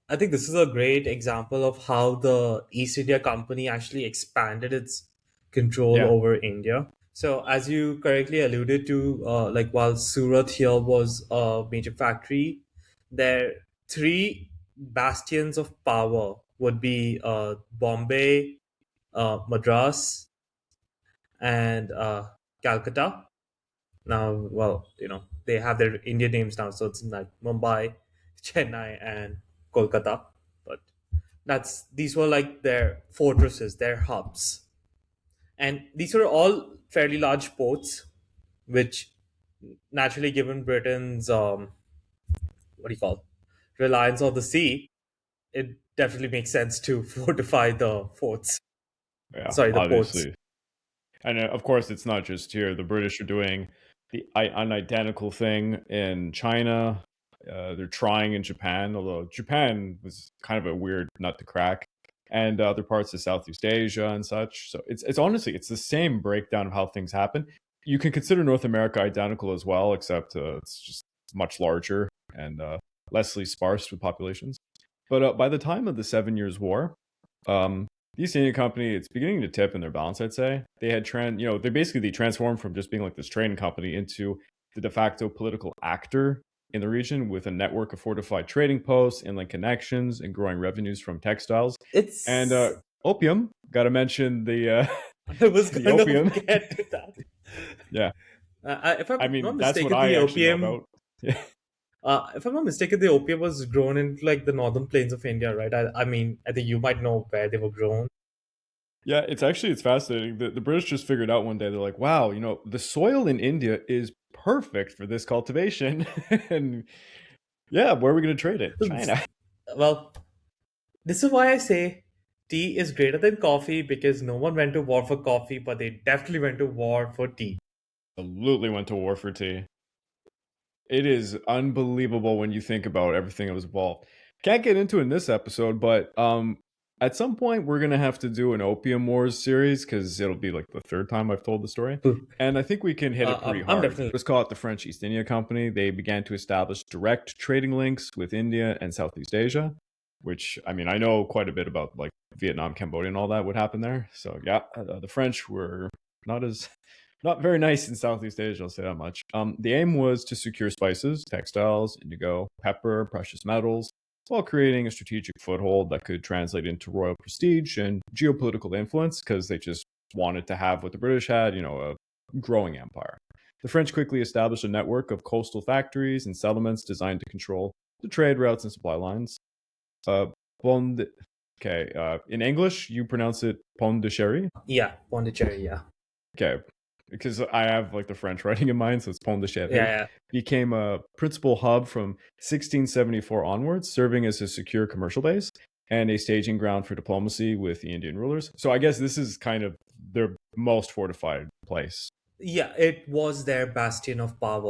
I think this is a great example of how the East India Company actually expanded its control Yeah, over India. So, as you correctly alluded to, like while Surat here was a major factory, there three bastions of power would be Bombay, Madras, and Calcutta. Now, well, they have their Indian names now, so it's like Mumbai, Chennai, and Kolkata. But these were like their fortresses, their hubs, and these were all fairly large ports, which naturally, given Britain's what do you call reliance on the sea, it definitely makes sense to fortify the forts. yeah, Sorry, the ports. obviously. And of course, it's not just here. The British are doing the unidentical thing in China. They're trying in Japan, although Japan was kind of a weird nut to crack, and other parts of Southeast Asia and such. So it's honestly it's the same breakdown of how things happen. You can consider North America identical as well, except it's just much larger and lessly sparse with populations. But by the time of the Seven Years' War, the East India Company, it's beginning to tip in their balance, I'd say. They had they transformed from just being like this trading company into the de facto political actor in the region with a network of fortified trading posts, inland connections, and growing revenues from textiles. And It's. opium, got to mention the I was the gonna opium. get to that. Yeah, If I I'm not mean that's what mistaken, I the actually know opium. about. Yeah, If I'm not mistaken, the opium was grown in like the northern plains of India, right? I mean, I think you might know where they were grown. yeah, it's fascinating. The British just figured out one day they're like, wow, the soil in India is perfect for this cultivation, and yeah, where are we going to trade it? China. Well, this is why I say tea is greater than coffee because no one went to war for coffee, but they definitely went to war for tea. Absolutely went to war for tea. It is unbelievable when you think about everything that was involved. Can't get into it in this episode, but at some point we're gonna have to do an Opium Wars series because it'll be like the third time I've told the story, and I think we can hit it pretty I'm hard. definitely. Let's call it the French East India Company. They began to establish direct trading links with India and Southeast Asia, which I mean I know quite a bit about like Vietnam, Cambodia, and all that would happen there. So yeah, the French were not as not very nice in Southeast Asia, I'll say that much. The aim was to secure spices, textiles, indigo, pepper, precious metals, while creating a strategic foothold that could translate into royal prestige and geopolitical influence because they just wanted to have what the British had, a growing empire. The French quickly established a network of coastal factories and settlements designed to control the trade routes and supply lines. Uh, Bond, okay, in English, you pronounce it Pondicherry. Yeah, Pondicherry. Yeah, Okay, because I have like the French writing in mind, so it's Pondéré, yeah, became a principal hub from 1674 onwards, serving as a secure commercial base and a staging ground for diplomacy with the Indian rulers. So I guess this is kind of their most fortified place. yeah. It was their bastion of power.